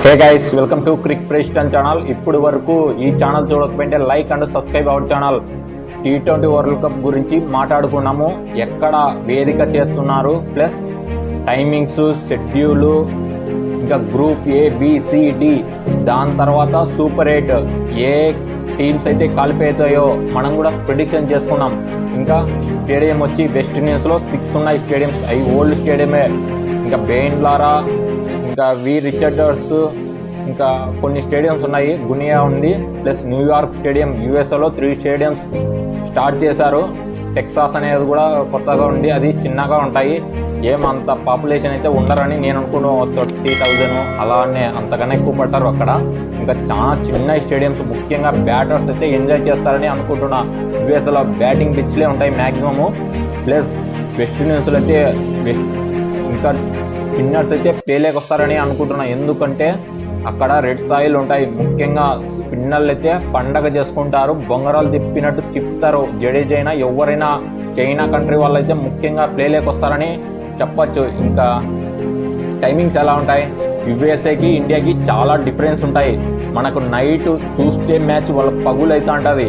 Hey guys, welcome to Crick President channel. ఇప్పుడు వరకు ఈ ఛానల్ చూడకపోతే like and subscribe our channel. T20 world cup గురించి మాట్లాడుకున్నాము. ఎక్కడ వేదిక చేస్తున్నారు, ప్లస్ టైమింగ్స్, షెడ్యూలు, ఇంకా group A, B, C, D, దాని తర్వాత సూపర్ 8 ఏ టీమ్స్ అయితే క్వాలిఫై మనం కూడా ప్రిడిక్షన్ చేసుకున్నాం. ఇంకా స్టేడియం వచ్చి వెస్ట్ ఇండీస్లో 6 ఉన్నాయి స్టేడియంస్, అవి ఓల్డ్ స్టేడియమే. ఇంకా బెయిన్లారా, ఇంకా వి రిచర్డర్స్, ఇంకా కొన్ని స్టేడియంస్ ఉన్నాయి. గునియా ఉంది, ప్లస్ న్యూయార్క్ స్టేడియం. యూఎస్ఏలో 3 స్టేడియంస్ స్టార్ట్ చేశారు. టెక్సాస్ అనేది కూడా కొత్తగా ఉంది, అది చిన్నగా ఉంటాయి. ఏమంత పాపులేషన్ అయితే ఉండరని నేను అనుకున్నాను. 30,000 అలానే, అంతకన్నా ఎక్కువ పడ్డారు అక్కడ. ఇంకా చాలా చిన్న స్టేడియంస్, ముఖ్యంగా బ్యాటర్స్ అయితే ఎంజాయ్ చేస్తారని అనుకుంటున్నా. యూఎస్ఏలో బ్యాటింగ్ పిచ్లే ఉంటాయి మ్యాక్సిమము. ప్లస్ వెస్ట్ ఇండీస్లో అయితే ఇంకా స్పిన్నర్స్ అయితే ప్లేలేకి వస్తారని అనుకుంటున్నా. ఎందుకంటే అక్కడ రెడ్ సాయిల్ ఉంటాయి. ముఖ్యంగా స్పిన్నర్లు అయితే పండగ చేసుకుంటారు, బొంగరాలు తిప్పినట్టు తిప్పుతారు. జడేజా అయినా ఎవరైనా చైనా కంట్రీ వాళ్ళు అయితే ముఖ్యంగా ప్లేలేకి వస్తారని చెప్పచ్చు. ఇంకా టైమింగ్స్ ఎలా ఉంటాయి, యుఎస్ఏకి ఇండియాకి చాలా డిఫరెన్స్ ఉంటాయి. మనకు నైట్ చూస్తే మ్యాచ్ వాళ్ళకి పగులు అవుతూ ఉంటుంది,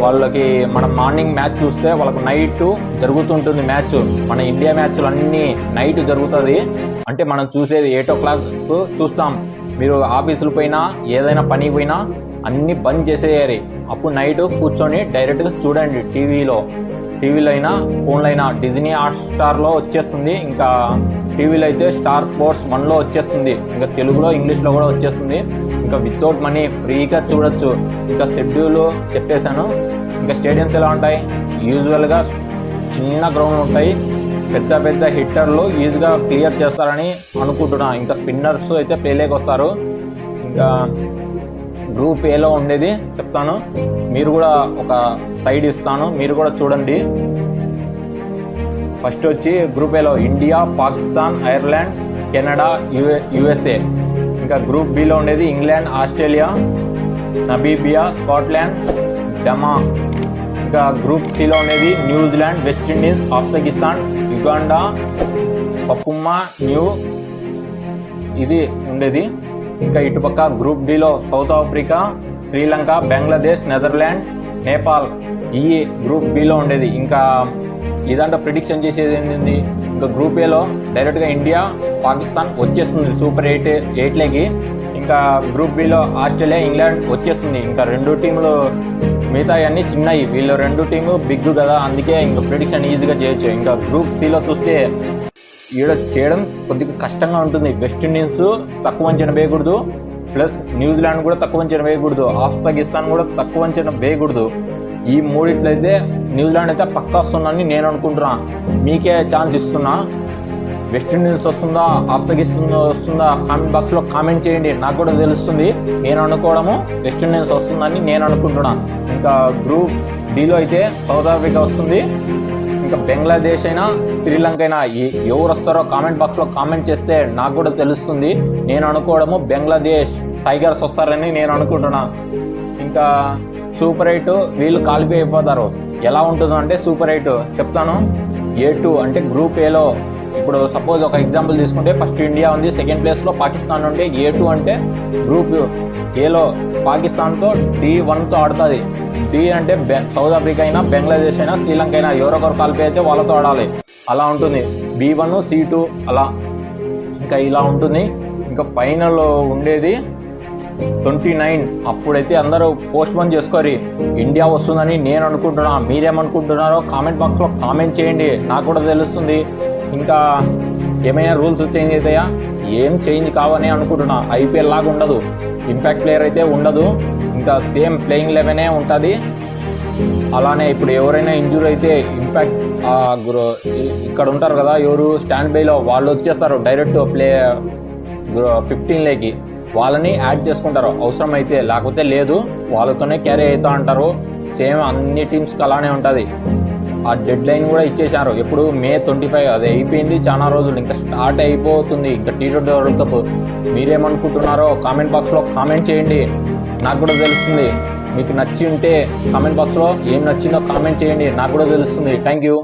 వాళ్ళకి మనం మార్నింగ్ మ్యాచ్ చూస్తే వాళ్ళకు నైట్ జరుగుతుంటుంది మ్యాచ్. మన ఇండియా మ్యాచ్లు అన్నీ నైట్ జరుగుతుంది. అంటే మనం చూసేది 8 o'clock చూస్తాం. మీరు ఆఫీసులు పోయినా, ఏదైనా పని పోయినా అన్నీ బంద్ చేసేయాలి. అప్పుడు నైట్ కూర్చొని డైరెక్ట్గా చూడండి. టీవీలో అయినా, ఫోన్లో అయినా. డిజ్నీ హాట్స్టార్లో వచ్చేస్తుంది. ఇంకా టీవీలో అయితే స్టార్ స్పోర్ట్స్ 1లో వచ్చేస్తుంది. ఇంకా తెలుగులో, ఇంగ్లీష్లో కూడా వచ్చేస్తుంది. ఇంకా వితౌట్ మనీ ఫ్రీగా చూడొచ్చు. ఇంకా షెడ్యూల్ చెప్పేశాను. ఇంకా స్టేడియంస్ ఎలా ఉంటాయి, యూజువల్గా చిన్న గ్రౌండ్ ఉంటాయి. పెద్ద పెద్ద హిట్టర్లు ఈజీగా క్లియర్ చేస్తారని అనుకుంటున్నా. ఇంకా స్పిన్నర్స్ అయితే ప్లేలేకి వస్తారు. ఇంకా గ్రూప్ ఏలో ఉండేది చెప్తాను, మీరు కూడా ఒక సైడ్ ఇస్తాను, మీరు కూడా చూడండి. ఫస్ట్ వచ్చి గ్రూప్ ఏలో India, Pakistan, Ireland, Canada, USA. ఇంకా గ్రూప్ బిలో ఉండేది ఇంగ్లాండ్, ఆస్ట్రేలియా, నమీబియా, స్కాట్లాండ్, డమా. ఇంకా గ్రూప్ సిలో ఉండేది New Zealand, West Indies, Afghanistan, Uganda, Papua New, ఇది ఉండేది. ఇంకా ఇటుపక్క గ్రూప్ డిలో South Africa, Sri Lanka, Bangladesh, Netherland, Nepal. ఈ గ్రూప్ బిలో ఉండేది. ఇంకా ఇదంతా ప్రిడిక్షన్ చేసేది ఏంటి, ఇంకా గ్రూప్ ఏలో డైరెక్ట్గా ఇండియా, పాకిస్తాన్ వచ్చేస్తుంది సూపర్ 8లోకి. ఇంకా గ్రూప్ బిలో ఆస్ట్రేలియా, ఇంగ్లాండ్ వచ్చేస్తుంది. ఇంకా 2 టీంలు మిగతా అన్నీ చిన్నవి, వీళ్ళు 2 టీము బిగ్ కదా, అందుకే ఇంకా ప్రిడిక్షన్ ఈజీగా చేయొచ్చు. ఇంకా గ్రూప్ సిలో చూస్తే ఈడ చేయడం కొద్దిగా కష్టంగా ఉంటుంది. వెస్ట్ ఇండీస్ తక్కువ అంచనా వేయకూడదు, ప్లస్ న్యూజిలాండ్ కూడా తక్కువ అంచనా వేయకూడదు, ఆఫ్ఘనిస్తాన్ కూడా తక్కువ అంచనా వేయకూడదు. ఈ మూడిట్లయితే న్యూజిలాండ్ అయితే పక్కా వస్తుందని నేను అనుకుంటున్నా. మీకే ఛాన్స్ ఇస్తున్నా. వెస్ట్ ఇండీస్ వస్తుందా, ఆఫ్ఘనిస్తాన్ వస్తుందా, కామెంట్ బాక్స్లో కామెంట్ చేయండి, నాకు కూడా తెలుస్తుంది. నేను అనుకోవడము వెస్ట్ ఇండీస్ వస్తుందని నేను అనుకుంటున్నా. ఇంకా గ్రూప్ డిలో అయితే సౌత్ ఆఫ్రికా వస్తుంది. ఇంకా బంగ్లాదేశ్ అయినా, శ్రీలంక అయినా, ఎవరు వస్తారో కామెంట్ బాక్స్లో కామెంట్ చేస్తే నాకు కూడా తెలుస్తుంది. నేను అనుకోవడము బంగ్లాదేశ్ టైగర్స్ వస్తారని నేను అనుకుంటున్నా. ఇంకా సూపర్ 8 వీళ్ళు క్వాలిఫై అయిపోతారు. ఎలా ఉంటుందో అంటే సూపర్ 8 చెప్తాను. A2 అంటే గ్రూప్ ఏలో ఇప్పుడు సపోజ్ ఒక ఎగ్జాంపుల్ తీసుకుంటే ఫస్ట్ ఇండియా ఉంది, సెకండ్ ప్లేస్లో పాకిస్తాన్ ఉంటే A2 అంటే గ్రూప్ ఏలో పాకిస్తాన్తో D1తో ఆడుతుంది. డి అంటే సౌత్ ఆఫ్రికా అయినా, బంగ్లాదేశ్ అయినా, శ్రీలంక అయినా ఎవరొకరు క్వాలిఫై అయితే వాళ్ళతో ఆడాలి. అలా ఉంటుంది. B1, C2 అలా ఇంకా ఇలా ఉంటుంది. ఇంకా ఫైనల్ ఉండేది 29. అప్పుడైతే అందరూ పోస్ట్పోన్ చేసుకోరి. ఇండియా వస్తుందని నేను అనుకుంటున్నా. మీరేమనుకుంటున్నారో కామెంట్ బాక్స్లో కామెంట్ చేయండి, నాకు కూడా తెలుస్తుంది. ఇంకా ఏమైనా రూల్స్ చేంజ్ అవుతాయా, ఏం చేంజ్ కావని అనుకుంటున్నా. IPL లాగా ఉండదు, ఇంపాక్ట్ ప్లేయర్ అయితే ఉండదు. ఇంకా సేమ్ ప్లేయింగ్ 11 ఉంటుంది. అలానే ఇప్పుడు ఎవరైనా ఇంజూరీ అయితే ఇంపాక్ట్ ఇక్కడ ఉంటారు కదా, ఎవరు స్టాండ్ బైలో, వాళ్ళు వచ్చేస్తారు డైరెక్ట్ 15లోకి. వాళ్ళని యాడ్ చేసుకుంటారు అవసరం అయితే, లేకపోతే లేదు, వాళ్ళతోనే క్యారీ అవుతూ అంటారు. సేమ్ అన్ని టీమ్స్కి అలానే ఉంటుంది. ఆ డెడ్ లైన్ కూడా ఇచ్చేసారు. ఎప్పుడు May 25, అది అయిపోయింది చాలా రోజులు, ఇంకా స్టార్ట్ అయిపోతుంది ఇంకా T20 వరల్డ్ కప్. మీరేమనుకుంటున్నారో కామెంట్ బాక్స్లో కామెంట్ చేయండి, నాకు కూడా తెలుస్తుంది. మీకు నచ్చి ఉంటే కామెంట్ బాక్స్లో ఏం నచ్చిందో కామెంట్ చేయండి, నాకు కూడా తెలుస్తుంది. Thank you.